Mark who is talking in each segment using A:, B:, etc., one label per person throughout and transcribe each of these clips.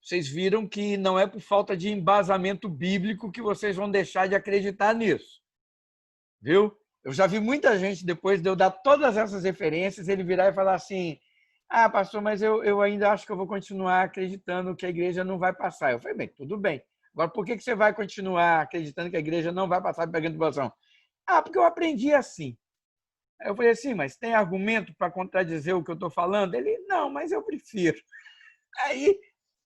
A: vocês viram que não é por falta de embasamento bíblico que vocês vão deixar de acreditar nisso, viu? Eu já vi muita gente, depois de eu dar todas essas referências, ele virar e falar assim: ah, pastor, mas eu ainda acho que eu vou continuar acreditando que a igreja não vai passar. Eu falei: bem, tudo bem. Agora, por que você vai continuar acreditando que a igreja não vai passar pela grande tribulação? Ah, porque eu aprendi assim. Aí eu falei assim: mas tem argumento para contradizer o que eu estou falando? Ele: não, mas eu prefiro. Aí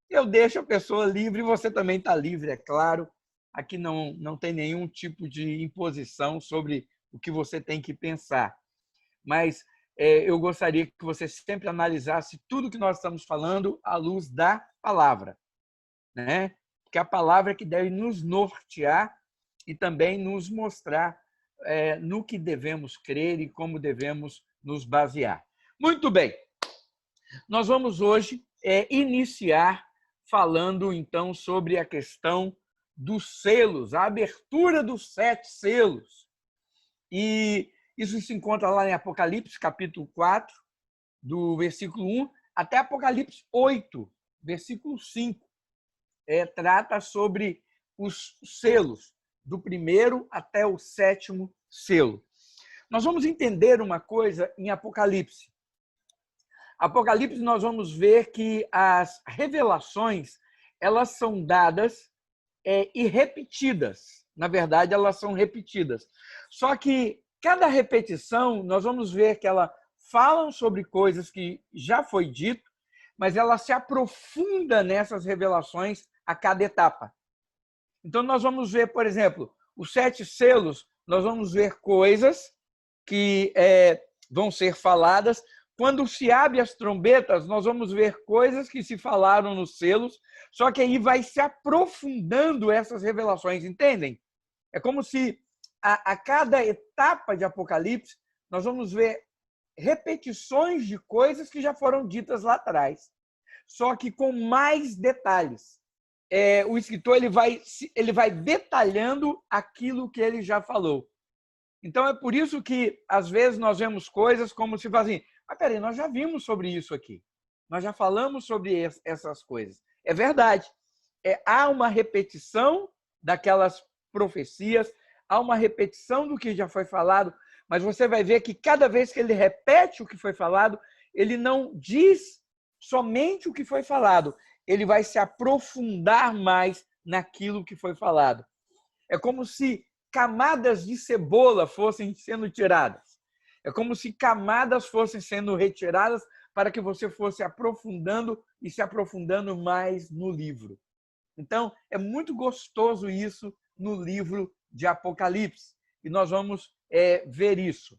A: eu deixo a pessoa livre e você também está livre, é claro. Aqui não tem nenhum tipo de imposição sobre o que você tem que pensar. Mas eu gostaria que você sempre analisasse tudo que nós estamos falando à luz da palavra, né? Porque a palavra é que deve nos nortear e também nos mostrar no que devemos crer e como devemos nos basear. Muito bem, nós vamos hoje iniciar falando então sobre a questão dos selos, a abertura dos 7 selos. E isso se encontra lá em Apocalipse, capítulo 4, do versículo 1 até Apocalipse 8, versículo 5. Trata sobre os selos, do primeiro até o 7º selo. Nós vamos entender uma coisa em Apocalipse. Apocalipse, nós vamos ver que as revelações, elas são dadas e repetidas. Na verdade, elas são repetidas. Só que cada repetição, nós vamos ver que elas falam sobre coisas que já foi dito, mas ela se aprofunda nessas revelações a cada etapa. Então, nós vamos ver, por exemplo, os 7 selos, nós vamos ver coisas que vão ser faladas. Quando se abre as trombetas, nós vamos ver coisas que se falaram nos selos, só que aí vai se aprofundando essas revelações, entendem? É como se a cada etapa de Apocalipse, nós vamos ver repetições de coisas que já foram ditas lá atrás, só que com mais detalhes. O escritor ele vai detalhando aquilo que ele já falou. Então, é por isso que, às vezes, nós vemos coisas como se fala assim: mas peraí, nós já vimos sobre isso aqui. Nós já falamos sobre essas coisas. É verdade. Há uma repetição daquelas profecias, há uma repetição do que já foi falado, mas você vai ver que cada vez que ele repete o que foi falado, ele não diz somente o que foi falado, ele vai se aprofundar mais naquilo que foi falado. É como se camadas de cebola fossem sendo tiradas. É como se camadas fossem sendo retiradas para que você fosse aprofundando e se aprofundando mais no livro. Então, é muito gostoso isso no livro de Apocalipse. E nós vamos ver isso.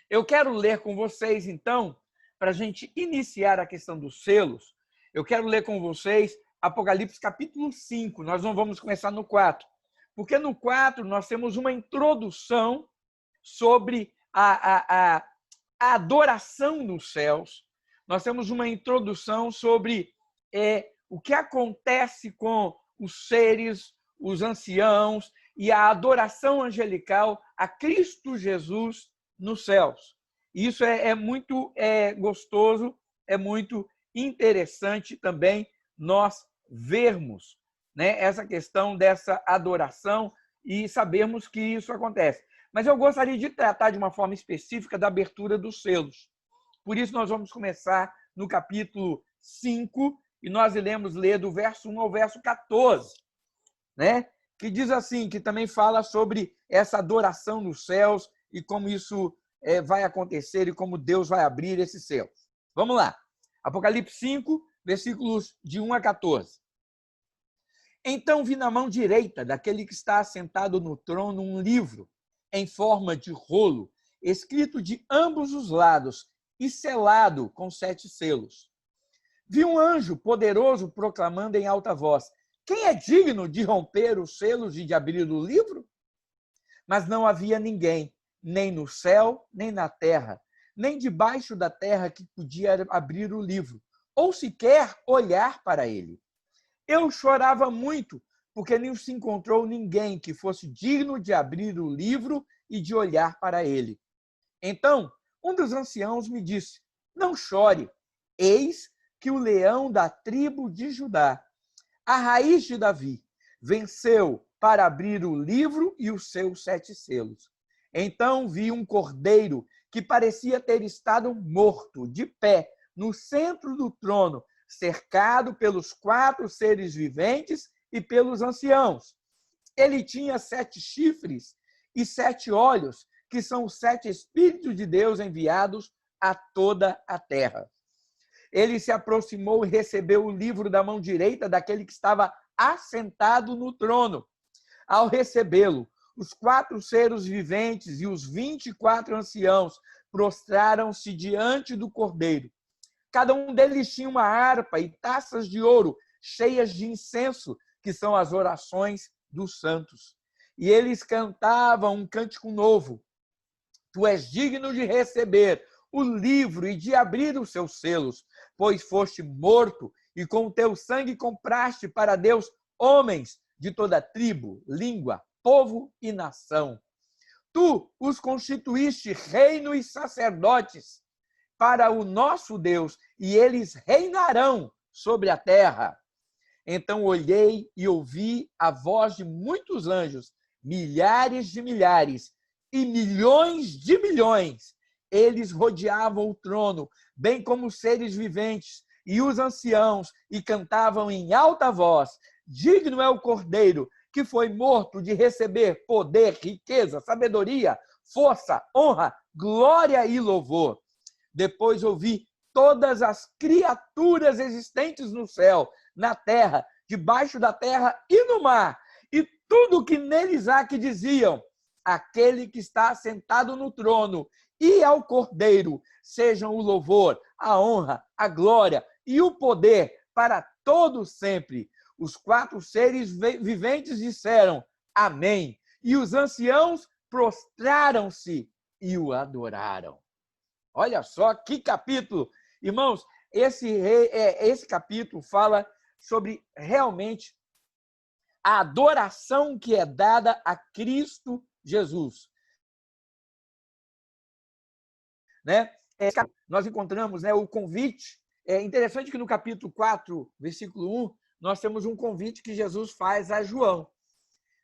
A: Eu quero ler com vocês, então, para a gente iniciar a questão dos selos, eu quero ler com vocês Apocalipse capítulo 5. Nós não vamos começar no 4. Porque no 4 nós temos uma introdução sobre a adoração nos céus. Nós temos uma introdução sobre o que acontece com os seres, os anciãos e a adoração angelical a Cristo Jesus nos céus. Isso é muito gostoso, é muito interessante também nós vermos, né, essa questão dessa adoração e sabermos que isso acontece. Mas eu gostaria de tratar de uma forma específica da abertura dos selos. Por isso, nós vamos começar no capítulo 5 e nós iremos ler do verso 1 ao verso 14, né? Que diz assim, que também fala sobre essa adoração nos céus e como isso vai acontecer e como Deus vai abrir esses céus. Vamos lá. Apocalipse 5, versículos de 1 a 14. Então vi na mão direita daquele que está assentado no trono um livro em forma de rolo, escrito de ambos os lados e selado com 7 selos. Vi um anjo poderoso proclamando em alta voz: quem é digno de romper os selos e de abrir o livro? Mas não havia ninguém, nem no céu, nem na terra, nem debaixo da terra, que podia abrir o livro, ou sequer olhar para ele. Eu chorava muito, porque não se encontrou ninguém que fosse digno de abrir o livro e de olhar para ele. Então, um dos anciãos me disse: não chore, eis que o leão da tribo de Judá, a raiz de Davi, venceu para abrir o livro e os seus 7 selos. Então vi um cordeiro que parecia ter estado morto, de pé, no centro do trono, cercado pelos 4 seres viventes e pelos anciãos. Ele tinha 7 chifres e 7 olhos, que são os 7 Espíritos de Deus enviados a toda a terra. Ele se aproximou e recebeu o livro da mão direita daquele que estava assentado no trono. Ao recebê-lo, os 4 seres viventes e os 24 anciãos prostraram-se diante do cordeiro. Cada um deles tinha uma harpa e taças de ouro cheias de incenso, que são as orações dos santos. E eles cantavam um cântico novo. Tu és digno de receber o livro e de abrir os seus selos, pois foste morto e com o teu sangue compraste para Deus homens de toda tribo, língua, povo e nação. Tu os constituíste reino e sacerdotes para o nosso Deus, e eles reinarão sobre a terra. Então olhei e ouvi a voz de muitos anjos, milhares de milhares e milhões de milhões. Eles rodeavam o trono, bem como os seres viventes e os anciãos, e cantavam em alta voz: digno é o Cordeiro que foi morto de receber poder, riqueza, sabedoria, força, honra, glória e louvor. Depois ouvi todas as criaturas existentes no céu, na terra, debaixo da terra e no mar, e tudo que neles há, que diziam: aquele que está sentado no trono e ao Cordeiro sejam o louvor, a honra, a glória e o poder para todos sempre. Os 4 seres viventes disseram: amém. E os anciãos prostraram-se e o adoraram. Olha só que capítulo. Irmãos, esse capítulo fala sobre realmente a adoração que é dada a Cristo Jesus. Né? Nós encontramos, né, o convite. É interessante que no capítulo 4, versículo 1, nós temos um convite que Jesus faz a João.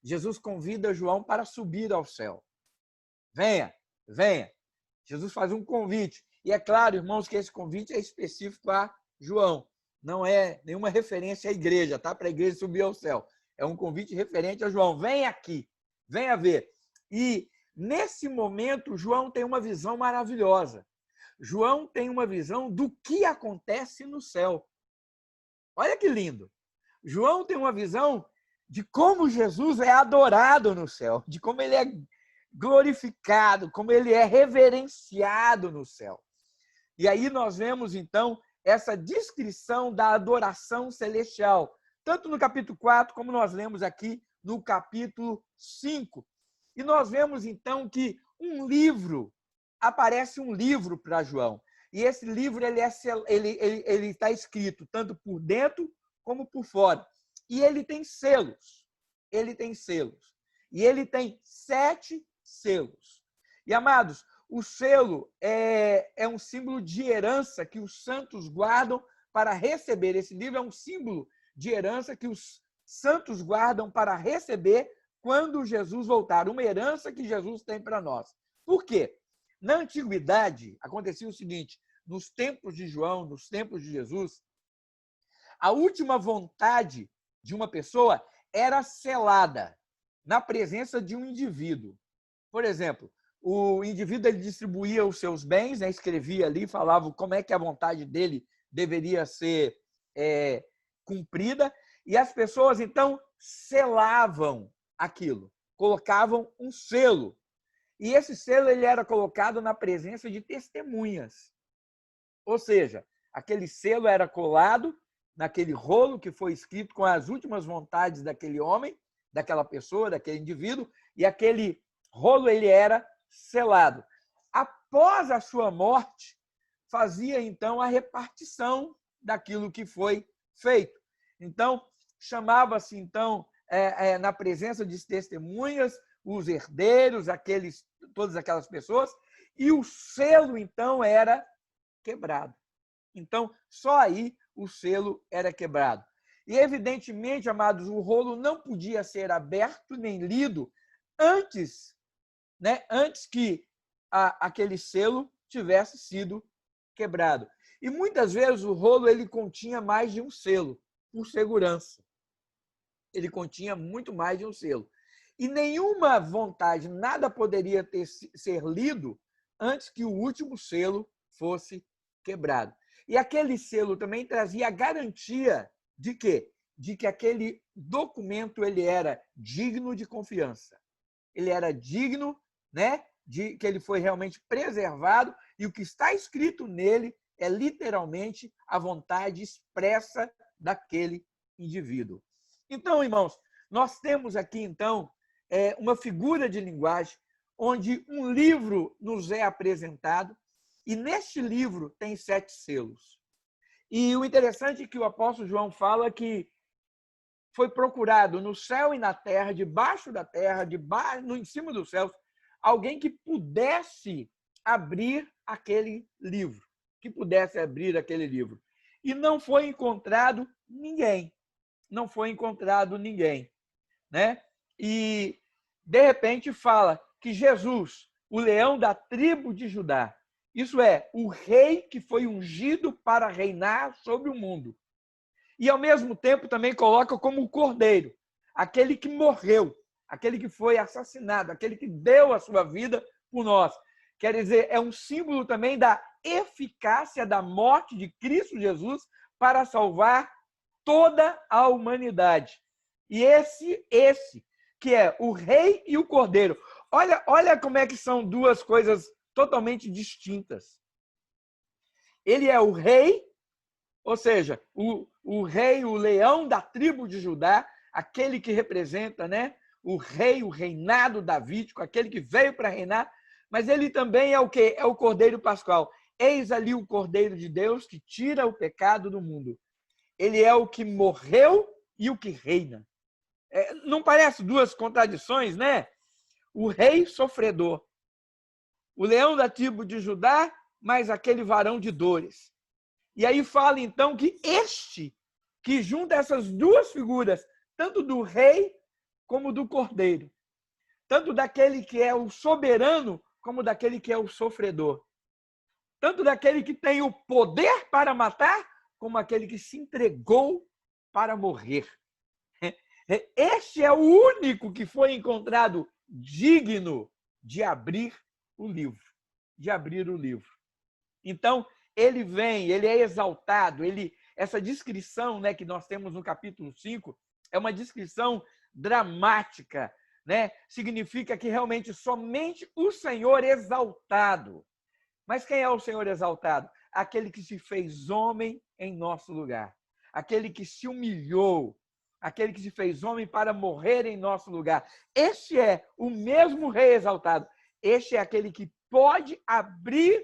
A: Jesus convida João para subir ao céu. Venha, venha. Jesus faz um convite. E é claro, irmãos, que esse convite é específico a João. Não é nenhuma referência à igreja, tá? Para a igreja subir ao céu. É um convite referente a João. Vem aqui, venha ver. E nesse momento, João tem uma visão maravilhosa. João tem uma visão do que acontece no céu. Olha que lindo. João tem uma visão de como Jesus é adorado no céu, de como ele é glorificado, como ele é reverenciado no céu. E aí nós vemos, então, essa descrição da adoração celestial, tanto no capítulo 4, como nós lemos aqui no capítulo 5. E nós vemos, então, que aparece um livro para João. E esse livro ele está escrito tanto por dentro como por fora. E ele tem selos. Ele tem selos. E ele tem 7 selos. E, amados, o selo é um símbolo de herança que os santos guardam para receber. Esse livro é um símbolo de herança que os santos guardam para receber quando Jesus voltar. Uma herança que Jesus tem para nós. Por quê? Na antiguidade, acontecia o seguinte: nos tempos de João, nos tempos de Jesus, a última vontade de uma pessoa era selada na presença de um indivíduo. Por exemplo, o indivíduo ele distribuía os seus bens, né, escrevia ali, falava como é que a vontade dele deveria ser cumprida, e as pessoas, então, selavam aquilo, colocavam um selo. E esse selo ele era colocado na presença de testemunhas. Ou seja, aquele selo era colado naquele rolo que foi escrito com as últimas vontades daquele homem, daquela pessoa, daquele indivíduo, e aquele rolo ele era selado. Após a sua morte, fazia então a repartição daquilo que foi feito. Então, chamava-se então na presença de testemunhas, os herdeiros, todas aquelas pessoas, e o selo então era quebrado. Então, só aí o selo era quebrado. E, evidentemente, amados, o rolo não podia ser aberto nem lido antes, antes que aquele selo tivesse sido quebrado. E muitas vezes o rolo ele continha mais de um selo, por segurança. Ele continha muito mais de um selo. E nenhuma vontade, nada poderia ser lido antes que o último selo fosse quebrado. E aquele selo também trazia a garantia de quê? De que aquele documento ele era digno de confiança. Ele era digno, de que ele foi realmente preservado e o que está escrito nele é literalmente a vontade expressa daquele indivíduo. Então, irmãos, nós temos aqui, então, uma figura de linguagem onde um livro nos é apresentado e neste livro tem 7 selos. E o interessante é que o apóstolo João fala que foi procurado no céu e na terra, debaixo da terra, em cima dos céus, alguém que pudesse abrir aquele livro, E não foi encontrado ninguém. Não foi encontrado ninguém, E, de repente, fala que Jesus, o leão da tribo de Judá, isso é, o rei que foi ungido para reinar sobre o mundo. E, ao mesmo tempo, também coloca como o cordeiro, aquele que morreu, aquele que foi assassinado, aquele que deu a sua vida por nós. Quer dizer, é um símbolo também da eficácia da morte de Cristo Jesus para salvar toda a humanidade. E esse que é o rei e o cordeiro. Olha como é que são duas coisas totalmente distintas. Ele é o rei, ou seja, o rei, o leão da tribo de Judá, aquele que representa, o rei, o reinado davídico, aquele que veio para reinar, mas ele também é o quê? É o cordeiro pascual. Eis ali o cordeiro de Deus que tira o pecado do mundo. Ele é o que morreu e o que reina. Não parece duas contradições, O rei sofredor, o leão da tribo de Judá, mas aquele varão de dores. E aí fala, então, que este, que junta essas duas figuras, tanto do rei como do cordeiro, tanto daquele que é o soberano, como daquele que é o sofredor, tanto daquele que tem o poder para matar, como aquele que se entregou para morrer. Este é o único que foi encontrado digno de abrir o livro. Então, ele vem, ele é exaltado, essa descrição que nós temos no capítulo 5 é uma descrição dramática, Significa que realmente somente o Senhor exaltado. Mas quem é o Senhor exaltado? Aquele que se fez homem em nosso lugar. Aquele que se humilhou. Aquele que se fez homem para morrer em nosso lugar. Este é o mesmo rei exaltado. Este é aquele que pode abrir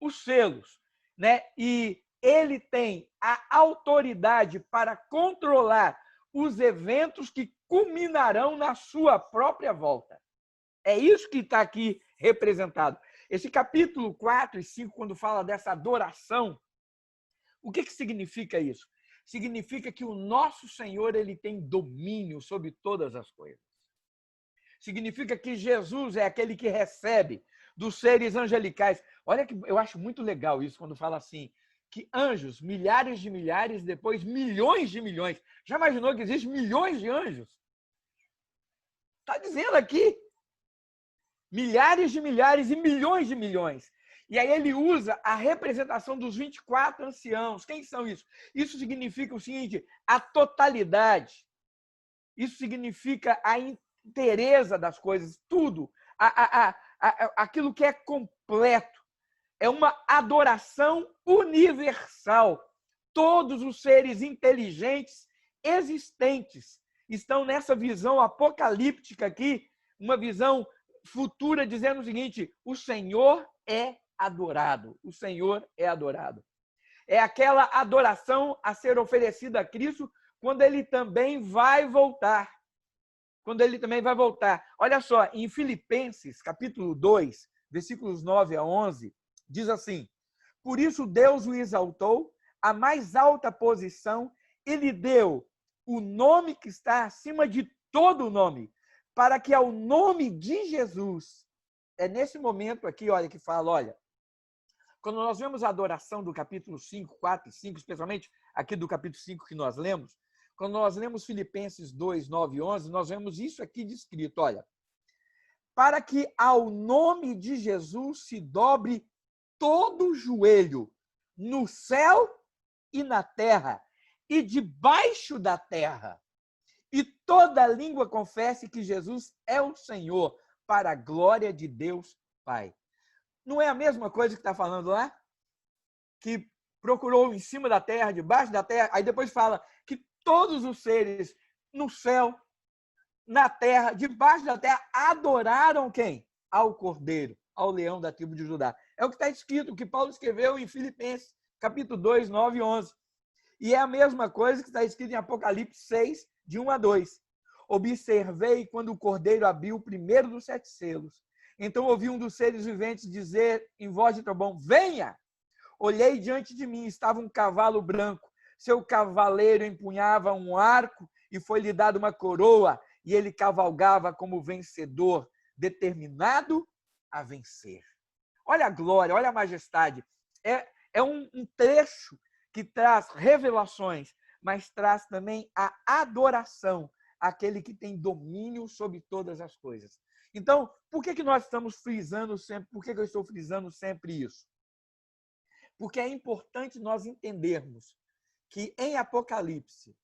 A: os selos, E ele tem a autoridade para controlar os eventos que culminarão na sua própria volta. É isso que está aqui representado. Esse capítulo 4 e 5, quando fala dessa adoração, o que significa isso? Significa que o nosso Senhor ele tem domínio sobre todas as coisas. Significa que Jesus é aquele que recebe dos seres angelicais. Olha que eu acho muito legal isso quando fala assim, que anjos, milhares de milhares, depois milhões de milhões. Já imaginou que existem milhões de anjos? Está dizendo aqui. Milhares de milhares e milhões de milhões. E aí ele usa a representação dos 24 anciãos. Quem são isso? Isso significa o seguinte, a totalidade. Isso significa a inteireza das coisas, tudo. Aquilo que é completo. É uma adoração universal. Todos os seres inteligentes existentes estão nessa visão apocalíptica aqui, uma visão futura dizendo o seguinte, o Senhor é adorado. O Senhor é adorado. É aquela adoração a ser oferecida a Cristo quando ele também vai voltar. Olha só, em Filipenses, capítulo 2, versículos 9 a 11, diz assim, por isso Deus o exaltou a mais alta posição e lhe deu o nome que está acima de todo nome, para que ao nome de Jesus, é nesse momento aqui, olha, que fala, olha, quando nós vemos a adoração do capítulo 5, 4 e 5, especialmente aqui do capítulo 5 que nós lemos, quando nós lemos Filipenses 2, 9 e 11, nós vemos isso aqui descrito, olha, para que ao nome de Jesus se dobre todo o joelho, no céu e na terra, e debaixo da terra, e toda língua confesse que Jesus é o Senhor, para a glória de Deus Pai. Não é a mesma coisa que está falando lá? Que procurou em cima da terra, debaixo da terra, aí depois fala que todos os seres no céu, na terra, debaixo da terra, adoraram quem? Ao Cordeiro, ao leão da tribo de Judá. É o que está escrito, o que Paulo escreveu em Filipenses, capítulo 2, 9 e 11. E é a mesma coisa que está escrito em Apocalipse 6, de 1 a 2. Observei quando o Cordeiro abriu o primeiro dos 7 selos. Então ouvi um dos seres viventes dizer em voz de trovão, venha! Olhei diante de mim, estava um cavalo branco. Seu cavaleiro empunhava um arco e foi-lhe dada uma coroa, e ele cavalgava como vencedor, determinado a vencer. Olha a glória, olha a majestade. É um trecho que traz revelações, mas traz também a adoração àquele que tem domínio sobre todas as coisas. Então, por que nós estamos frisando sempre, por que eu estou frisando sempre isso? Porque é importante nós entendermos que em Apocalipse,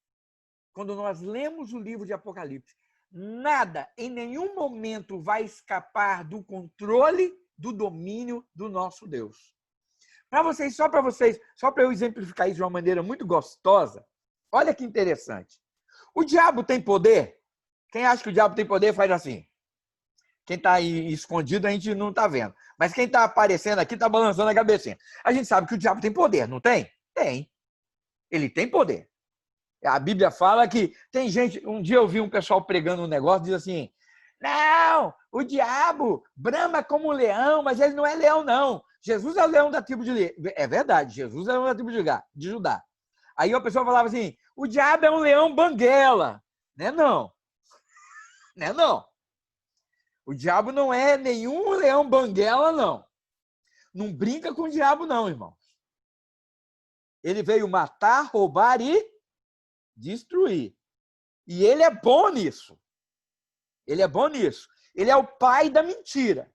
A: quando nós lemos o livro de Apocalipse, nada, em nenhum momento vai escapar do controle, do domínio do nosso Deus. Só para eu exemplificar isso de uma maneira muito gostosa, olha que interessante. O diabo tem poder? Quem acha que o diabo tem poder faz assim. Quem está aí escondido a gente não está vendo. Mas quem está aparecendo aqui está balançando a cabecinha. A gente sabe que o diabo tem poder, não tem? Tem. Ele tem poder. A Bíblia fala que tem gente... Um dia eu vi um pessoal pregando um negócio, diz assim, não, o diabo brama como um leão, mas ele não é leão, não. Jesus é o leão da tribo de... É verdade, Jesus é o leão da tribo de Judá. Aí a pessoa falava assim, o diabo é um leão banguela. Né, não. Né, não. O diabo não é nenhum leão banguela, não. Não brinca com o diabo, não, irmão. Ele veio matar, roubar e destruir. E ele é bom nisso. Ele é bom nisso. Ele é o pai da mentira.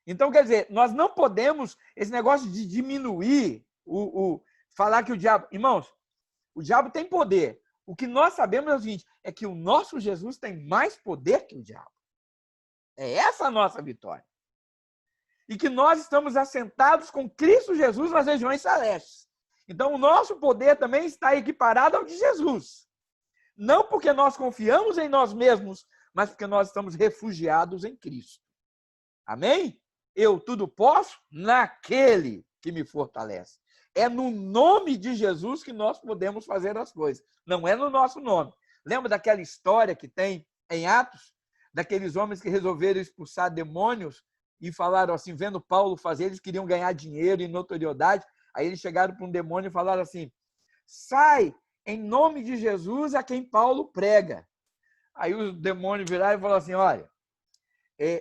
A: Então, quer dizer, nós não podemos, esse negócio de diminuir, falar que o diabo... Irmãos, o diabo tem poder. O que nós sabemos é o seguinte, é que o nosso Jesus tem mais poder que o diabo. É essa a nossa vitória. E que nós estamos assentados com Cristo Jesus nas regiões celestes. Então, o nosso poder também está equiparado ao de Jesus. Não porque nós confiamos em nós mesmos, mas porque nós estamos refugiados em Cristo. Amém? Eu tudo posso naquele que me fortalece. É no nome de Jesus que nós podemos fazer as coisas. Não é no nosso nome. Lembra daquela história que tem em Atos? Daqueles homens que resolveram expulsar demônios e falaram assim, vendo Paulo fazer, eles queriam ganhar dinheiro e notoriedade. Aí eles chegaram para um demônio e falaram assim, sai em nome de Jesus a quem Paulo prega. Aí o demônio viraram e falou assim, olha,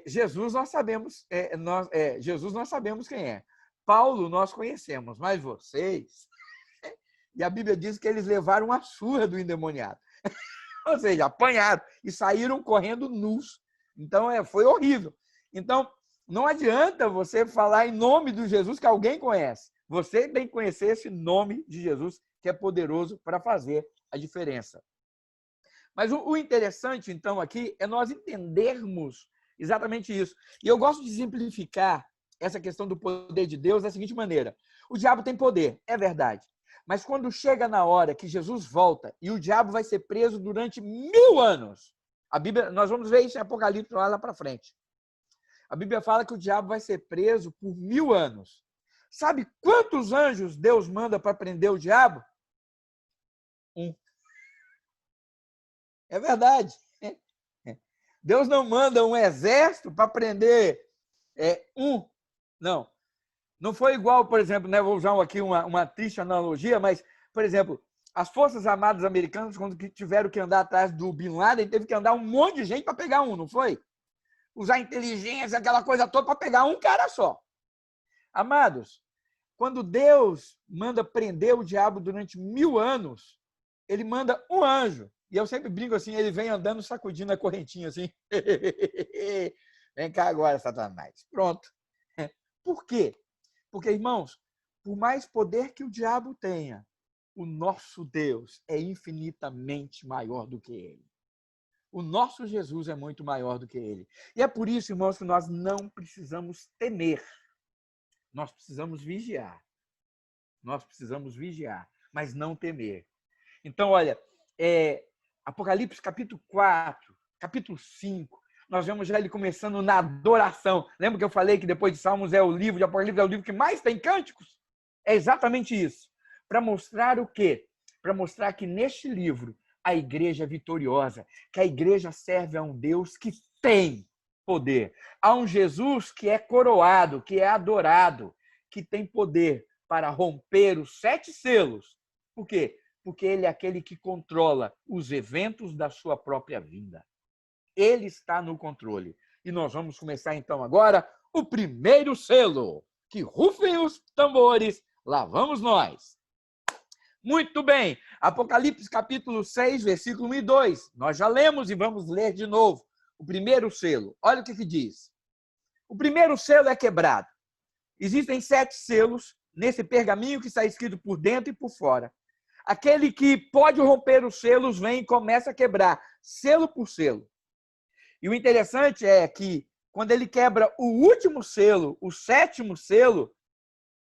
A: Jesus nós sabemos, Jesus nós sabemos quem é. Paulo nós conhecemos, mas vocês... E a Bíblia diz que eles levaram a surra do endemoniado. Ou seja, apanharam e saíram correndo nus. Então, foi horrível. Então, não adianta você falar em nome do Jesus que alguém conhece. Você tem que conhecer esse nome de Jesus, que é poderoso para fazer a diferença. Mas o interessante, então, aqui é nós entendermos exatamente isso. E eu gosto de exemplificar essa questão do poder de Deus da seguinte maneira. O diabo tem poder, é verdade. Mas quando chega na hora que Jesus volta e o diabo vai ser preso durante 1000 anos, a Bíblia, nós vamos ver isso em Apocalipse lá para frente. A Bíblia fala que o diabo vai ser preso por 1000 anos. Sabe quantos anjos Deus manda para prender o diabo? 1. É verdade. Deus não manda um exército para prender 1. Não. Não foi igual, por exemplo, né, vou usar aqui uma triste analogia, mas, por exemplo, as Forças Armadas Americanas, quando tiveram que andar atrás do Bin Laden, teve que andar um monte de gente para pegar um, não foi? Usar inteligência, aquela coisa toda para pegar um cara só. Amados, quando Deus manda prender o diabo durante 1000 anos, ele manda um anjo. E eu sempre brinco assim, ele vem andando sacudindo a correntinha assim. Vem cá agora, Satanás. Pronto. Por quê? Porque, irmãos, por mais poder que o diabo tenha, o nosso Deus é infinitamente maior do que ele. O nosso Jesus é muito maior do que ele. E é por isso, irmãos, que nós não precisamos temer. Nós precisamos vigiar. Nós precisamos vigiar, mas não temer. Então, olha, Apocalipse capítulo 4, capítulo 5, nós vemos já ele começando na adoração. Lembra que eu falei que depois de Salmos é o livro de Apocalipse, é o livro que mais tem cânticos? É exatamente isso. Para mostrar o quê? Para mostrar que neste livro a igreja é vitoriosa, que a igreja serve a um Deus que tem poder, a um Jesus que é coroado, que é adorado, que tem poder para romper os 7 selos. Por quê? Porque ele é aquele que controla os eventos da sua própria vinda. Ele está no controle. E nós vamos começar então agora o primeiro selo. Que rufem os tambores, lá vamos nós. Muito bem, Apocalipse capítulo 6, versículo 1 e 2. Nós já lemos e vamos ler de novo. O primeiro selo, olha o que diz. O primeiro selo é quebrado. Existem 7 selos nesse pergaminho que está escrito por dentro e por fora. Aquele que pode romper os selos vem e começa a quebrar, selo por selo. E o interessante é que, quando ele quebra o último selo, o 7º selo,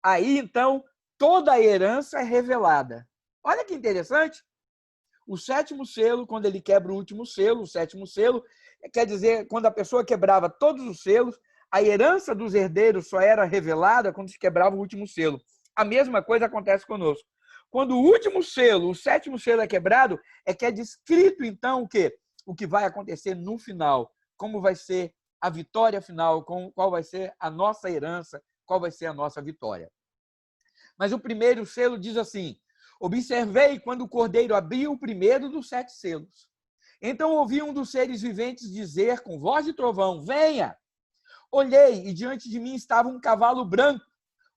A: aí, então, toda a herança é revelada. Olha que interessante. O 7º selo, quando ele quebra o último selo, o 7º selo, quer dizer, quando a pessoa quebrava todos os selos, a herança dos herdeiros só era revelada quando se quebrava o último selo. A mesma coisa acontece conosco. Quando o último selo, o 7º selo é quebrado, é que é descrito, então, o quê? O que vai acontecer no final, como vai ser a vitória final, qual vai ser a nossa herança, qual vai ser a nossa vitória. Mas o primeiro selo diz assim: observei quando o cordeiro abriu o primeiro dos 7 selos. Então ouvi um dos seres viventes dizer com voz de trovão: venha! Olhei e diante de mim estava um cavalo branco.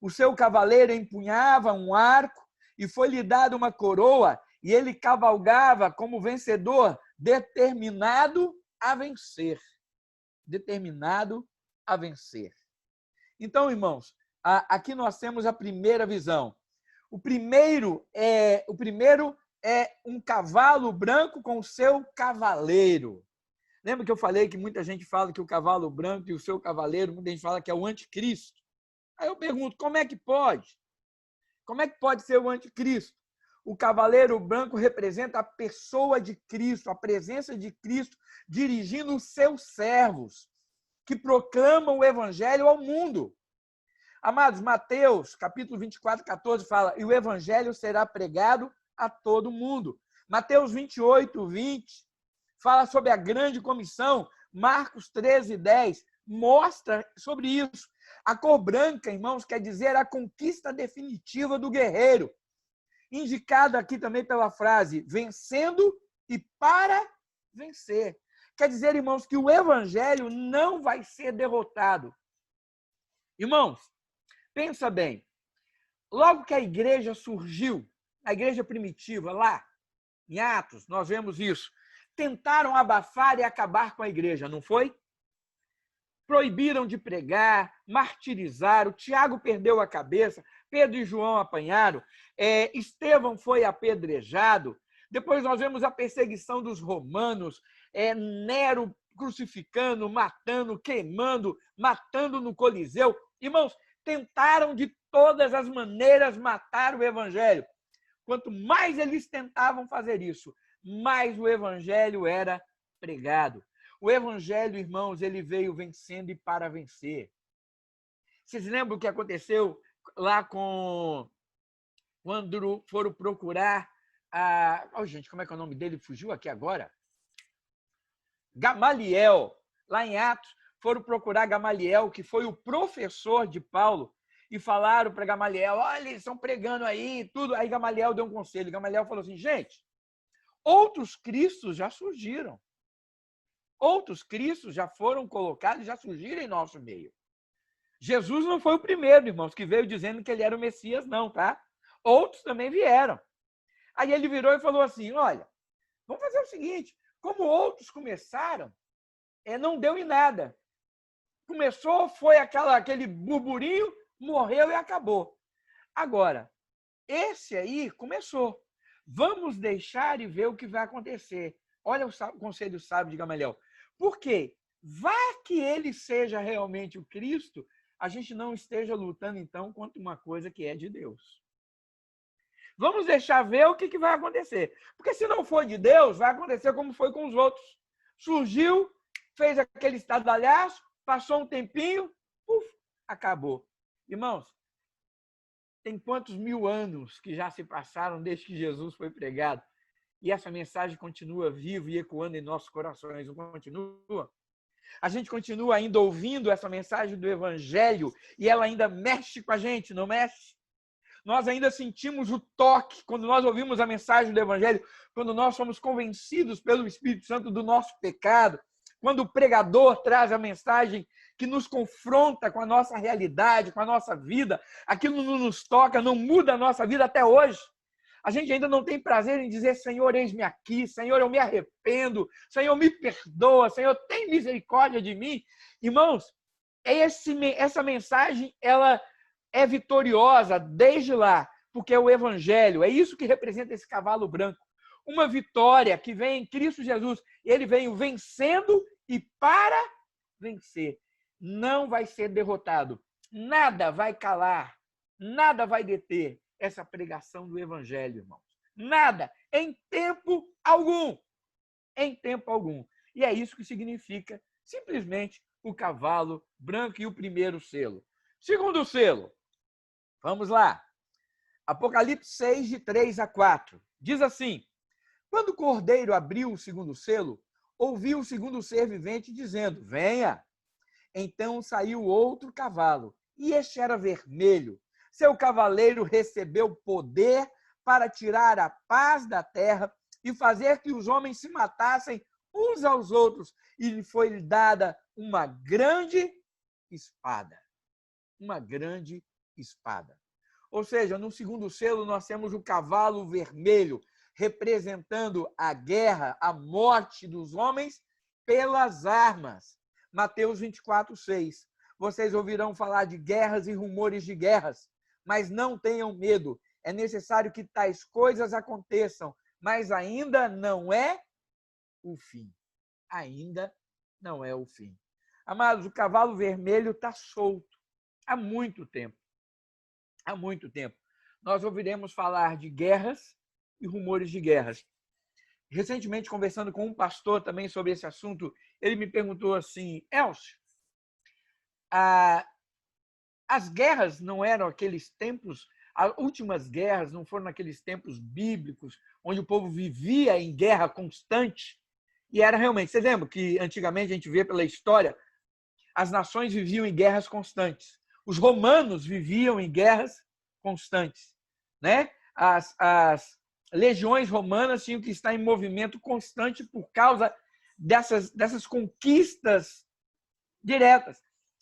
A: O seu cavaleiro empunhava um arco e foi-lhe dada uma coroa, e ele cavalgava como vencedor, determinado a vencer. Determinado a vencer. Então, irmãos, aqui nós temos a primeira visão. O primeiro é um cavalo branco com o seu cavaleiro. Lembra que eu falei que muita gente fala que o cavalo branco e o seu cavaleiro, muita gente fala que é o anticristo? Aí eu pergunto, como é que pode? Como é que pode ser o anticristo? O cavaleiro branco representa a pessoa de Cristo, a presença de Cristo dirigindo os seus servos, que proclamam o evangelho ao mundo. Amados, Mateus, capítulo 24, 14, fala, e o evangelho será pregado a todo mundo. Mateus 28, 20, fala sobre a grande comissão. Marcos 13, 10, mostra sobre isso. A cor branca, irmãos, quer dizer a conquista definitiva do guerreiro. Indicado aqui também pela frase, vencendo e para vencer. Quer dizer, irmãos, que o evangelho não vai ser derrotado. Irmãos, pensa bem, logo que a igreja surgiu, a igreja primitiva, lá em Atos, nós vemos isso, tentaram abafar e acabar com a igreja, não foi? Proibiram de pregar, martirizaram, Tiago perdeu a cabeça, Pedro e João apanharam, Estevão foi apedrejado, depois nós vemos a perseguição dos romanos, Nero crucificando, matando, queimando, matando no Coliseu. Irmãos, tentaram de todas as maneiras matar o evangelho. Quanto mais eles tentavam fazer isso, mais o evangelho era pregado. O evangelho, irmãos, ele veio vencendo e para vencer. Vocês lembram o que aconteceu lá quando foram procurar gente, como é que é o nome dele? Fugiu aqui agora? Gamaliel. Lá em Atos, foram procurar Gamaliel, que foi o professor de Paulo, e falaram para Gamaliel, olha, eles estão pregando aí, tudo. Aí Gamaliel deu um conselho. Gamaliel falou assim, gente, outros cristos já surgiram. Outros cristos já foram colocados, já surgiram em nosso meio. Jesus não foi o primeiro, irmãos, que veio dizendo que ele era o Messias, não, tá? Outros também vieram. Aí ele virou e falou assim, olha, vamos fazer o seguinte, como outros começaram, não deu em nada. Começou, foi aquele burburinho, morreu e acabou. Agora, esse aí começou. Vamos deixar e ver o que vai acontecer. Olha o conselho sábio de Gamaliel. Por quê? Vá que ele seja realmente o Cristo, a gente não esteja lutando, então, contra uma coisa que é de Deus. Vamos deixar ver o que vai acontecer. Porque se não for de Deus, vai acontecer como foi com os outros. Surgiu, fez aquele estardalhaço, passou um tempinho, acabou. Irmãos, tem quantos mil anos que já se passaram desde que Jesus foi pregado? E essa mensagem continua viva e ecoando em nossos corações, não continua? A gente continua ainda ouvindo essa mensagem do Evangelho e ela ainda mexe com a gente, não mexe? Nós ainda sentimos o toque quando nós ouvimos a mensagem do Evangelho, quando nós somos convencidos pelo Espírito Santo do nosso pecado, quando o pregador traz a mensagem que nos confronta com a nossa realidade, com a nossa vida, aquilo não nos toca, não muda a nossa vida até hoje. A gente ainda não tem prazer em dizer, Senhor, eis-me aqui, Senhor, eu me arrependo, Senhor, me perdoa, Senhor, tem misericórdia de mim. Irmãos, essa mensagem, ela é vitoriosa desde lá, porque é o Evangelho, é isso que representa esse cavalo branco. Uma vitória que vem em Cristo Jesus, ele veio vencendo e para vencer. Não vai ser derrotado. Nada vai calar, nada vai deter essa pregação do Evangelho, irmãos. Nada, em tempo algum. Em tempo algum. E é isso que significa simplesmente o cavalo branco e o primeiro selo. Segundo selo, vamos lá. Apocalipse 6, de 3 a 4. Diz assim, quando o cordeiro abriu o segundo selo, ouviu o segundo ser vivente dizendo, venha. Então saiu outro cavalo, e este era vermelho. Seu cavaleiro recebeu poder para tirar a paz da terra e fazer que os homens se matassem uns aos outros. E lhe foi dada uma grande espada. Uma grande espada. Ou seja, no segundo selo nós temos o cavalo vermelho, representando a guerra, a morte dos homens pelas armas. Mateus 24, 6. Vocês ouvirão falar de guerras e rumores de guerras, mas não tenham medo. É necessário que tais coisas aconteçam, mas ainda não é o fim. Ainda não é o fim. Amados, o cavalo vermelho está solto há muito tempo. Há muito tempo. Nós ouviremos falar de guerras e rumores de guerras. Recentemente, conversando com um pastor também sobre esse assunto, ele me perguntou assim, Elcio, as guerras não eram aqueles tempos, as últimas guerras não foram naqueles tempos bíblicos, onde o povo vivia em guerra constante? E era realmente, você lembra que antigamente a gente vê pela história, as nações viviam em guerras constantes. Os romanos viviam em guerras constantes, né? As legiões romanas tinham que estar em movimento constante por causa dessas conquistas diretas.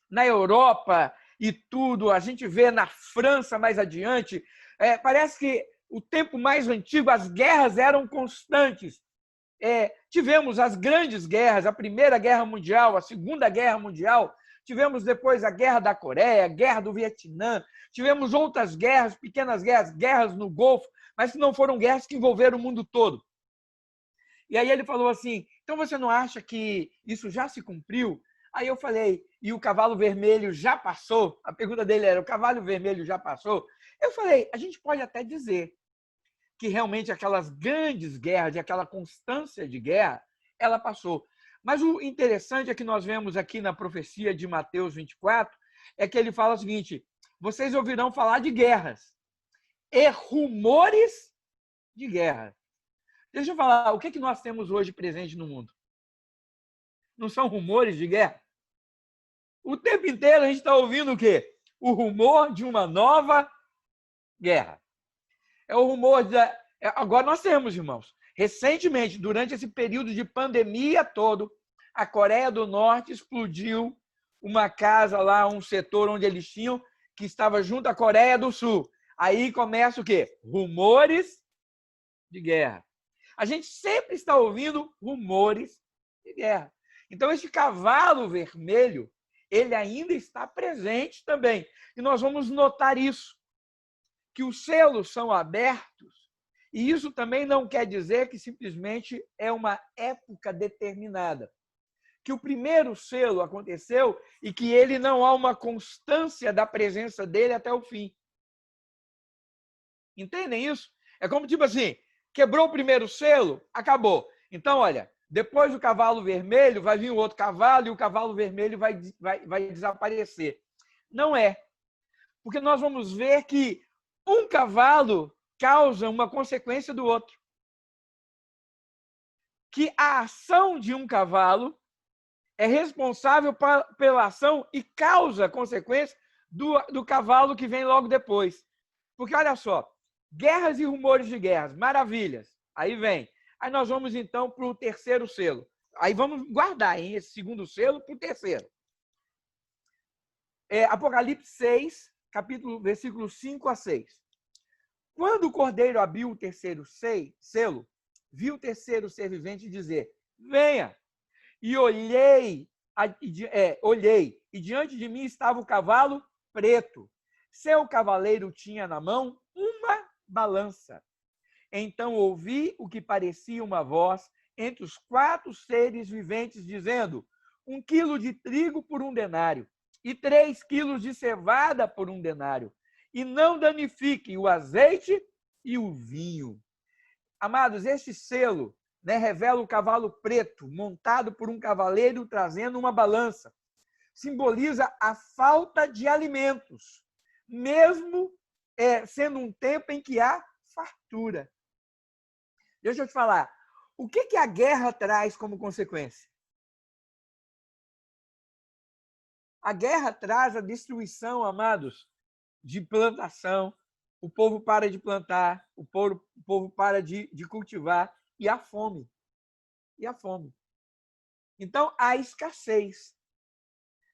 A: Na Europa e tudo, a gente vê na França mais adiante, parece que o tempo mais antigo, as guerras eram constantes. Tivemos as grandes guerras, a Primeira Guerra Mundial, a Segunda Guerra Mundial, tivemos depois a Guerra da Coreia, a Guerra do Vietnã, tivemos outras guerras, pequenas guerras, guerras no Golfo, mas que não foram guerras que envolveram o mundo todo. E aí ele falou assim, então você não acha que isso já se cumpriu? Aí eu falei, e o cavalo vermelho já passou? A pergunta dele era, o cavalo vermelho já passou? Eu falei, a gente pode até dizer que realmente aquelas grandes guerras, aquela constância de guerra, ela passou. Mas o interessante é que nós vemos aqui na profecia de Mateus 24, é que ele fala o seguinte, vocês ouvirão falar de guerras e rumores de guerra. Deixa eu falar, o que nós temos hoje presente no mundo? Não são rumores de guerra? O tempo inteiro a gente está ouvindo o quê? o rumor de uma nova guerra. É o rumor da... Agora nós temos, irmãos, recentemente, durante esse período de pandemia todo, a Coreia do Norte explodiu uma casa lá, um setor onde eles tinham, que estava junto à Coreia do Sul. Aí começa o quê? Rumores de guerra. A gente sempre está ouvindo rumores de guerra. Então, esse cavalo vermelho, ele ainda está presente também. E nós vamos notar isso, que os selos são abertos, e isso também não quer dizer que simplesmente é uma época determinada. Que o primeiro selo aconteceu e que ele não há uma constância da presença dele até o fim. Entendem isso? É como tipo assim, quebrou o primeiro selo, acabou. Então, olha, depois do cavalo vermelho vai vir o outro cavalo e o cavalo vermelho vai desaparecer. Não é. Porque nós vamos ver que um cavalo causa uma consequência do outro. Que a ação de um cavalo é responsável pela ação e causa consequência do cavalo que vem logo depois. Porque, olha só, guerras e rumores de guerras, maravilhas. Aí vem. Aí nós vamos, então, para o terceiro selo. Aí vamos guardar, hein, esse segundo selo para o terceiro. Apocalipse 6, versículos 5 a 6. Quando o cordeiro abriu o terceiro selo, viu o terceiro ser vivente dizer, venha. E olhei, e diante de mim estava o cavalo preto. Seu cavaleiro tinha na mão uma balança. Então ouvi o que parecia uma voz entre os 4 seres viventes, dizendo, 1 quilo de trigo por 1 denário, e 3 quilos de cevada por 1 denário, e não danifique o azeite e o vinho. Amados, este selo, né, revela o cavalo preto, montado por um cavaleiro trazendo uma balança. Simboliza a falta de alimentos, mesmo sendo um tempo em que há fartura. Deixa eu te falar, o que a guerra traz como consequência? A guerra traz a destruição, amados, de plantação. O povo para de plantar, o povo para de cultivar, e a fome. E a fome. Então, há escassez.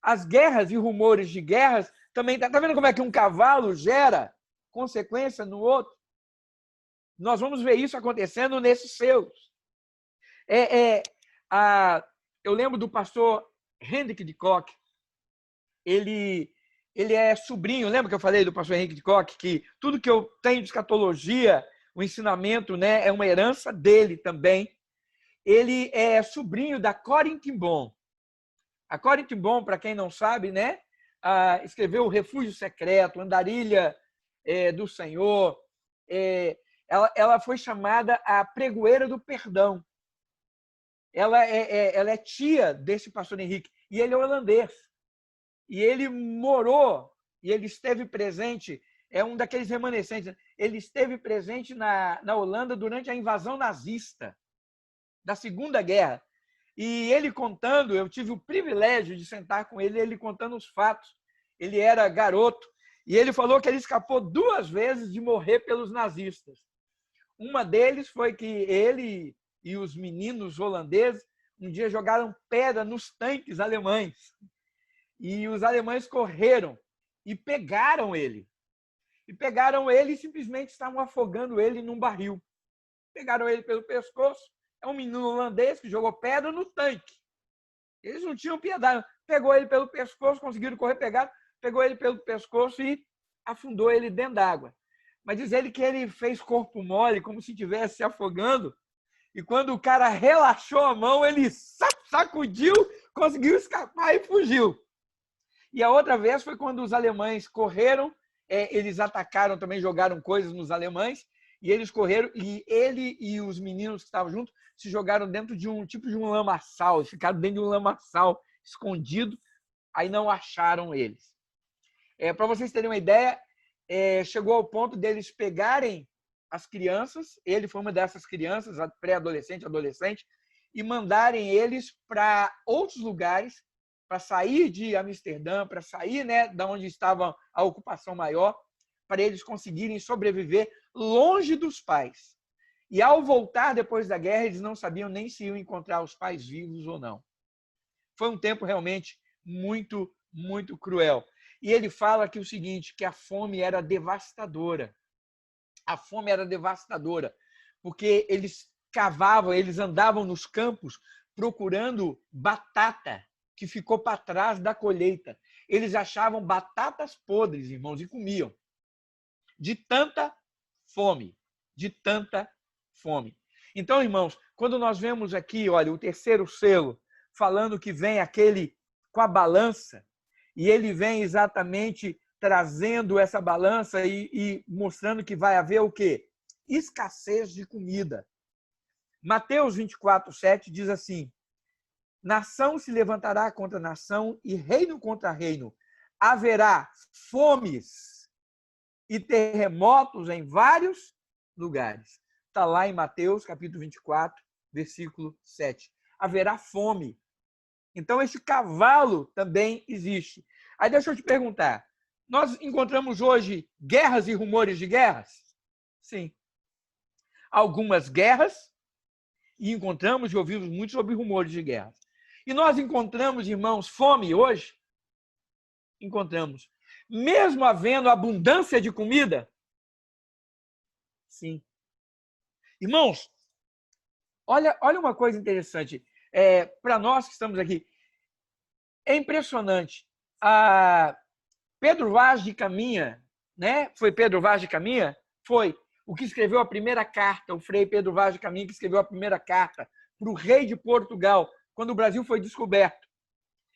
A: As guerras e rumores de guerras também... Está vendo como é que um cavalo gera consequência no outro? Nós vamos ver isso acontecendo nesses selos. Eu lembro do pastor Hendrik de Kock. Ele é sobrinho, lembra que eu falei do pastor Henrique de Kock, que tudo que eu tenho de escatologia, o ensinamento, né, é uma herança dele também. Ele é sobrinho da Corrie ten Boom. A Corrie ten Boom, para quem não sabe, né, escreveu O Refúgio Secreto, Andarilha do Senhor. Ela foi chamada a pregoeira do perdão. Ela é tia desse pastor Henrique, e ele é holandês. E ele morou, e ele esteve presente, é um daqueles remanescentes, ele esteve presente na Holanda durante a invasão nazista, da Segunda Guerra. E ele contando, eu tive o privilégio de sentar com ele contando os fatos. Ele era garoto, e ele falou que ele escapou 2 vezes de morrer pelos nazistas. Uma deles foi que ele e os meninos holandeses um dia jogaram pedra nos tanques alemães. E os alemães correram e pegaram ele. E simplesmente estavam afogando ele num barril. Pegaram ele pelo pescoço. É um menino holandês que jogou pedra no tanque. Eles não tinham piedade. Pegou ele pelo pescoço, conseguiram correr, pegaram, pegou ele pelo pescoço e afundou ele dentro d'água. Mas diz ele que ele fez corpo mole, como se estivesse se afogando. E quando o cara relaxou a mão, ele sacudiu, conseguiu escapar e fugiu. E a outra vez foi quando os alemães correram, eles atacaram também, jogaram coisas nos alemães, e eles correram, e ele e os meninos que estavam juntos se jogaram dentro de um tipo de um lamaçal, ficaram dentro de um lamaçal escondido, aí não acharam eles. Para vocês terem uma ideia, chegou ao ponto deles pegarem as crianças, ele foi uma dessas crianças, pré-adolescente, adolescente, e mandarem eles para outros lugares para sair de Amsterdã, para sair, né, da onde estava a ocupação maior, para eles conseguirem sobreviver longe dos pais. E ao voltar depois da guerra, eles não sabiam nem se iam encontrar os pais vivos ou não. Foi um tempo realmente muito, muito cruel. E ele fala que o seguinte, que a fome era devastadora. A fome era devastadora, porque eles cavavam, eles andavam nos campos procurando batata que ficou para trás da colheita. Eles achavam batatas podres, irmãos, e comiam. De tanta fome, de tanta fome. Então, irmãos, quando nós vemos aqui, olha, o terceiro selo, falando que vem aquele com a balança, e ele vem exatamente trazendo essa balança e mostrando que vai haver o quê? Escassez de comida. Mateus 24:7 diz assim: nação se levantará contra nação e reino contra reino. Haverá fomes e terremotos em vários lugares. Está lá em Mateus, capítulo 24, versículo 7. Haverá fome. Então, esse cavalo também existe. Aí deixa eu te perguntar, nós encontramos hoje guerras e rumores de guerras? Sim. Algumas guerras, e encontramos e ouvimos muito sobre rumores de guerras. E nós encontramos, irmãos, fome hoje? Encontramos. Mesmo havendo abundância de comida? Sim. Irmãos, olha uma coisa interessante. Para nós que estamos aqui, é impressionante. Pedro Vaz de Caminha, né? Foi Pedro Vaz de Caminha? Foi o que escreveu a primeira carta, o Frei Pedro Vaz de Caminha, que escreveu a primeira carta para o rei de Portugal, quando o Brasil foi descoberto.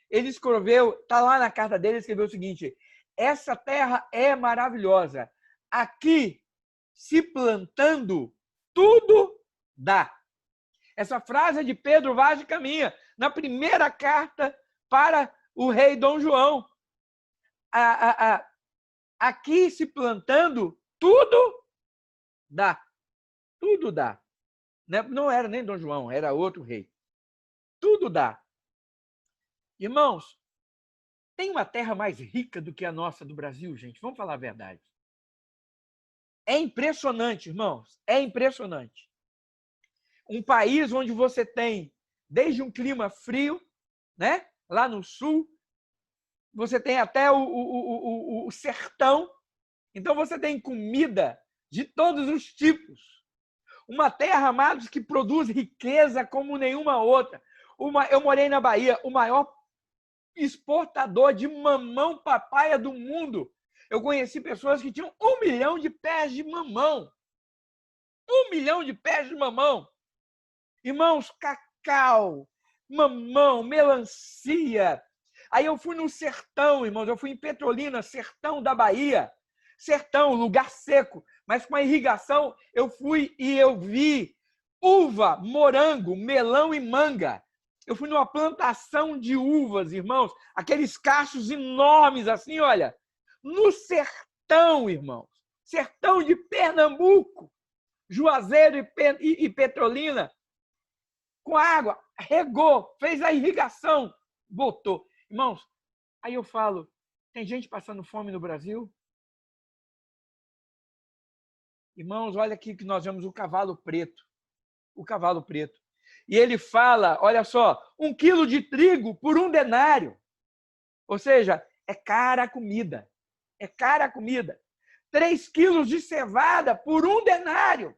A: Ele escreveu, está lá na carta dele, ele escreveu o seguinte: essa terra é maravilhosa. Aqui, se plantando, tudo dá. Essa frase é de Pedro Vaz de Caminha, na primeira carta para o rei Dom João. Aqui, se plantando, tudo dá. Tudo dá. Não era nem Dom João, era outro rei. Tudo dá. Irmãos, tem uma terra mais rica do que a nossa do Brasil, gente? Vamos falar a verdade. É impressionante, irmãos. É impressionante. Um país onde você tem desde um clima frio, né? Lá no sul, você tem até o sertão. Então, você tem comida de todos os tipos. Uma terra, amados, que produz riqueza como nenhuma outra. Eu morei na Bahia, o maior exportador de mamão papaya do mundo. Eu conheci pessoas que tinham 1 milhão de pés de mamão. 1 milhão de pés de mamão. Irmãos, cacau, mamão, melancia. Aí eu fui no sertão, irmãos, eu fui em Petrolina, sertão da Bahia. Sertão, lugar seco, mas com a irrigação eu fui e eu vi uva, morango, melão e manga. Eu fui numa plantação de uvas, irmãos, aqueles cachos enormes assim, olha, no sertão, irmãos, sertão de Pernambuco, Juazeiro e Petrolina, com água, regou, fez a irrigação, botou. Irmãos, aí eu falo, tem gente passando fome no Brasil? Irmãos, olha aqui que nós vemos o cavalo preto. O cavalo preto. E ele fala, olha só, 1 quilo de trigo por 1 denário. Ou seja, é cara a comida. É cara a comida. 3 quilos de cevada por 1 denário.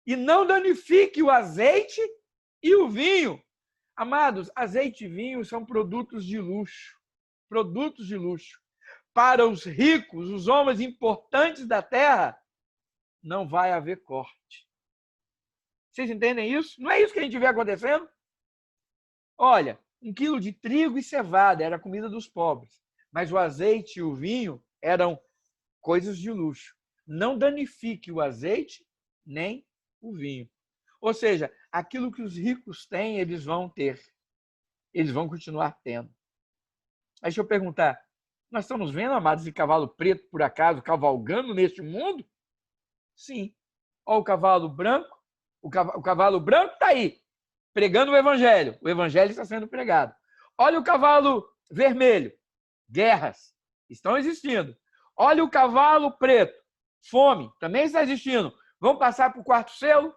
A: E não danifique o azeite e o vinho. Amados, azeite e vinho são produtos de luxo. Produtos de luxo. Para os ricos, os homens importantes da terra, não vai haver corte. Vocês entendem isso? Não é isso que a gente vê acontecendo? Olha, 1 quilo de trigo e cevada era a comida dos pobres, mas o azeite e o vinho eram coisas de luxo. Não danifique o azeite nem o vinho. Ou seja, aquilo que os ricos têm, eles vão ter. Eles vão continuar tendo. Aí deixa eu perguntar, nós estamos vendo, amados, esse cavalo preto, por acaso, cavalgando neste mundo? Sim. Olha o cavalo branco. O cavalo branco está aí, pregando o evangelho. O evangelho está sendo pregado. Olha o cavalo vermelho, guerras estão existindo. Olha o cavalo preto, fome, também está existindo. Vamos passar para o quarto selo?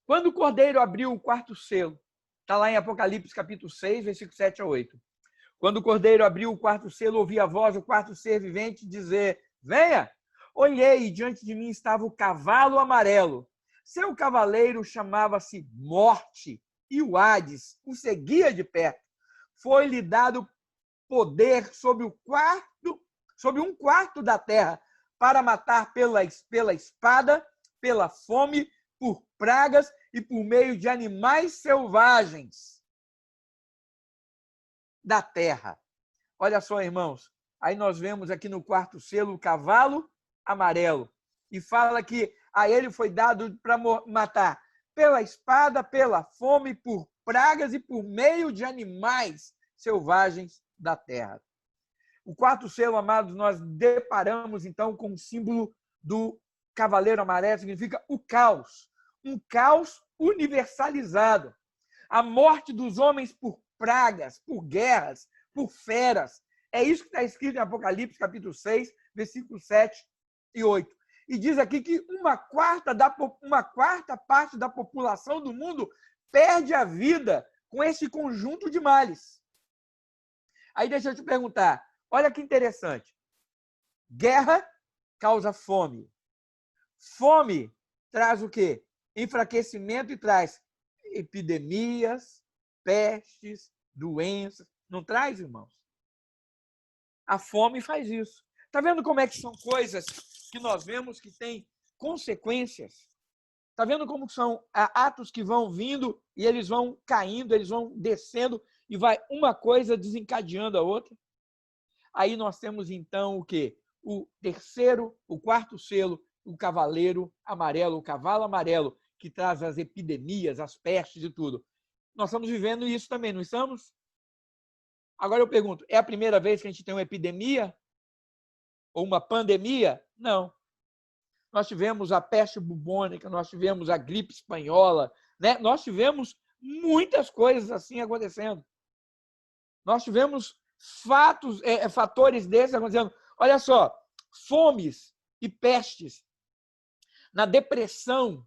A: Quando o cordeiro abriu o quarto selo, está lá em Apocalipse capítulo 6, versículo 7 a 8. Quando o cordeiro abriu o quarto selo, ouvi a voz do quarto ser vivente dizer: venha! Olhei e diante de mim estava o cavalo amarelo. Seu cavaleiro chamava-se Morte, e o Hades o seguia de perto. Foi-lhe dado poder sobre um quarto da terra, para matar pela espada, pela fome, por pragas e por meio de animais selvagens da terra. Olha só, irmãos, aí nós vemos aqui no quarto selo o cavalo amarelo, e fala que a ele foi dado para matar pela espada, pela fome, por pragas e por meio de animais selvagens da terra. O quarto selo, amados, nós deparamos então com o símbolo do cavaleiro amarelo, significa o caos, um caos universalizado. A morte dos homens por pragas, por guerras, por feras. É isso que está escrito em Apocalipse, capítulo 6, versículos 7 e 8. E diz aqui que uma quarta parte da população do mundo perde a vida com esse conjunto de males. Aí deixa eu te perguntar, olha que interessante. Guerra causa fome. Fome traz o quê? Enfraquecimento e traz epidemias, pestes, doenças. Não traz, irmãos? A fome faz isso. Está vendo como é que são coisas que nós vemos que têm consequências? Está vendo como são atos que vão vindo e eles vão caindo, eles vão descendo e vai uma coisa desencadeando a outra? Aí nós temos então o quê? O quarto selo, o cavaleiro amarelo, o cavalo amarelo, que traz as epidemias, as pestes e tudo. Nós estamos vivendo isso também, não estamos? Agora eu pergunto, é a primeira vez que a gente tem uma epidemia? Ou uma pandemia? Não. Nós tivemos a peste bubônica, nós tivemos a gripe espanhola, né? Nós tivemos muitas coisas assim acontecendo. Nós tivemos fatores desses acontecendo. Olha só, fomes e pestes. Na depressão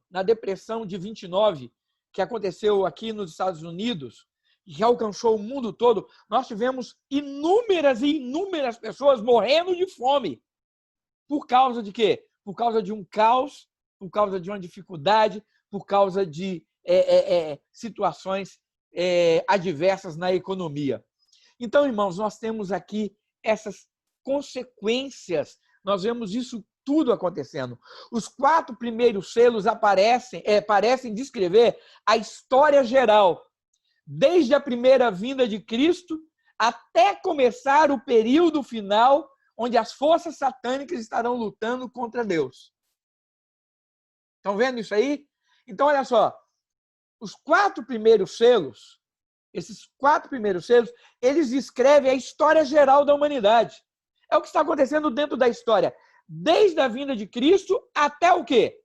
A: de 29, que aconteceu aqui nos Estados Unidos, que alcançou o mundo todo, nós tivemos inúmeras e inúmeras pessoas morrendo de fome. Por causa de quê? Por causa de um caos, por causa de uma dificuldade, por causa de situações adversas na economia. Então, irmãos, nós temos aqui essas consequências, nós vemos isso tudo acontecendo. Os 4 primeiros selos parecem descrever a história geral, desde a primeira vinda de Cristo até começar o período final, onde as forças satânicas estarão lutando contra Deus. Estão vendo isso aí? Então, olha só, os 4 primeiros selos, esses 4 primeiros selos, eles descrevem a história geral da humanidade. É o que está acontecendo dentro da história, desde a vinda de Cristo até o quê?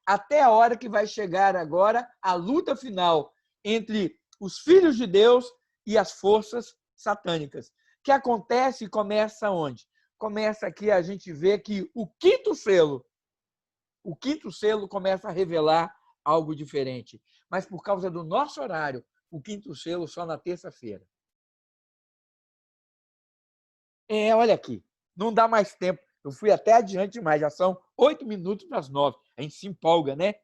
A: Até a hora que vai chegar agora a luta final entre os filhos de Deus e as forças satânicas. Que acontece e começa onde? Começa aqui a gente vê que o quinto selo começa a revelar algo diferente. Mas por causa do nosso horário, o quinto selo só na terça-feira. Olha aqui, não dá mais tempo. Eu fui até adiante demais, já são 8 minutos para as 9. A gente se empolga, né?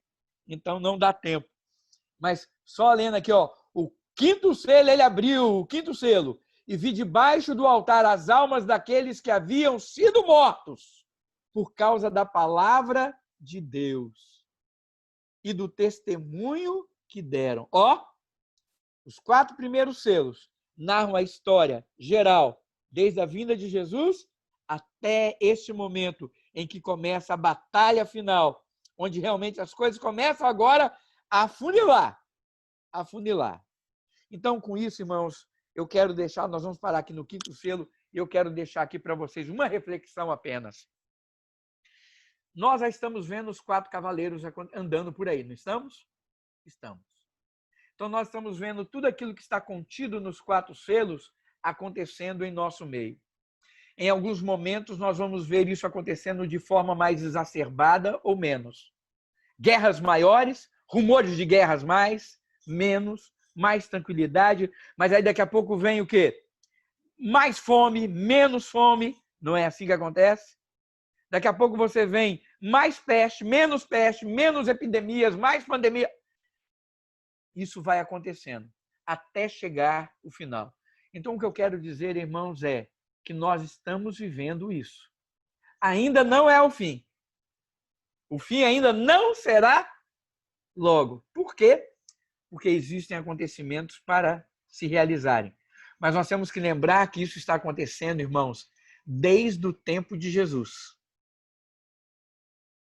A: Então não dá tempo. Mas só lendo aqui, ó, o quinto selo, ele abriu o quinto selo e vi debaixo do altar as almas daqueles que haviam sido mortos por causa da palavra de Deus e do testemunho que deram. Ó, os 4 primeiros selos narram a história geral, desde a vinda de Jesus até este momento em que começa a batalha final, onde realmente as coisas começam agora a afunilar. Então, com isso, irmãos, eu quero deixar, nós vamos parar aqui no quinto selo, e eu quero deixar aqui para vocês uma reflexão apenas. Nós já estamos vendo os 4 cavaleiros andando por aí, não estamos? Estamos. Então, nós estamos vendo tudo aquilo que está contido nos 4 selos acontecendo em nosso meio. Em alguns momentos, nós vamos ver isso acontecendo de forma mais exacerbada ou menos. Guerras maiores, rumores de guerras menos, mais tranquilidade, mas aí daqui a pouco vem o quê? Mais fome, menos fome, não é assim que acontece? Daqui a pouco você vem mais peste, menos epidemias, mais pandemia. Isso vai acontecendo até chegar o final. Então, o que eu quero dizer, irmãos, é que nós estamos vivendo isso. Ainda não é o fim. O fim ainda não será logo. Por quê? Porque existem acontecimentos para se realizarem. Mas nós temos que lembrar que isso está acontecendo, irmãos, desde o tempo de Jesus.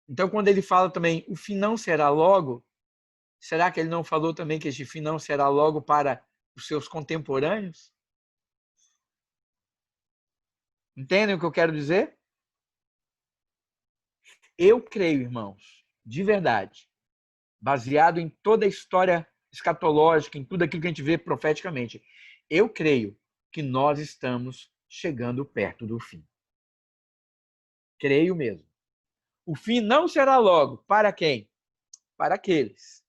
A: Então, quando ele fala também, o fim não será logo, será que ele não falou também que este fim não será logo para os seus contemporâneos? Entendem o que eu quero dizer? Eu creio, irmãos, de verdade, baseado em toda a história escatológica, em tudo aquilo que a gente vê profeticamente, eu creio que nós estamos chegando perto do fim. Creio mesmo. O fim não será logo. Para quem? Para aqueles.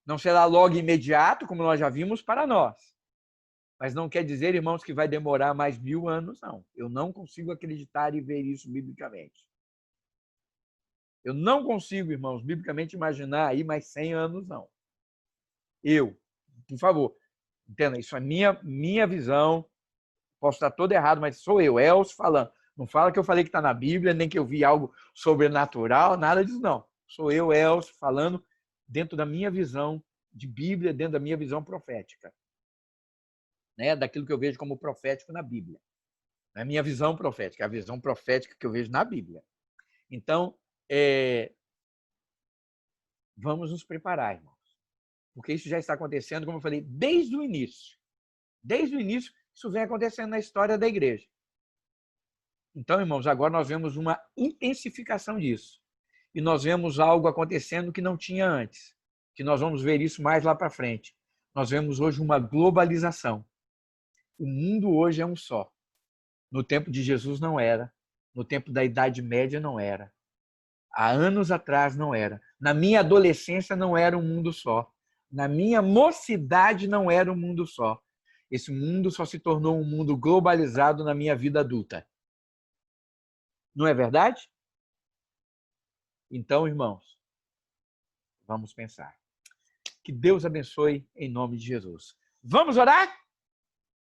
A: Não será logo imediato, como nós já vimos, para nós. Mas não quer dizer, irmãos, que vai demorar mais 1000 anos, não. Eu não consigo acreditar e ver isso biblicamente. Eu não consigo, irmãos, biblicamente imaginar aí mais 100 anos, não. Por favor, entenda, isso é minha visão. Posso estar todo errado, mas sou eu, Elcio, falando. Não fala que eu falei que está na Bíblia, nem que eu vi algo sobrenatural, nada disso, não. Sou eu, Elcio, falando dentro da minha visão de Bíblia, dentro da minha visão profética. Né? Daquilo que eu vejo como profético na Bíblia. Não é a minha visão profética, é a visão profética que eu vejo na Bíblia. Então, vamos nos preparar, irmãos. Porque isso já está acontecendo, como eu falei, desde o início. Desde o início, isso vem acontecendo na história da igreja. Então, irmãos, agora nós vemos uma intensificação disso. E nós vemos algo acontecendo que não tinha antes. Que nós vamos ver isso mais lá para frente. Nós vemos hoje uma globalização. O mundo hoje é um só. No tempo de Jesus não era. No tempo da Idade Média não era. Há anos atrás não era. Na minha adolescência não era um mundo só. Na minha mocidade não era um mundo só. Esse mundo só se tornou um mundo globalizado na minha vida adulta. Não é verdade? Então, irmãos, vamos pensar. Que Deus abençoe em nome de Jesus. Vamos orar?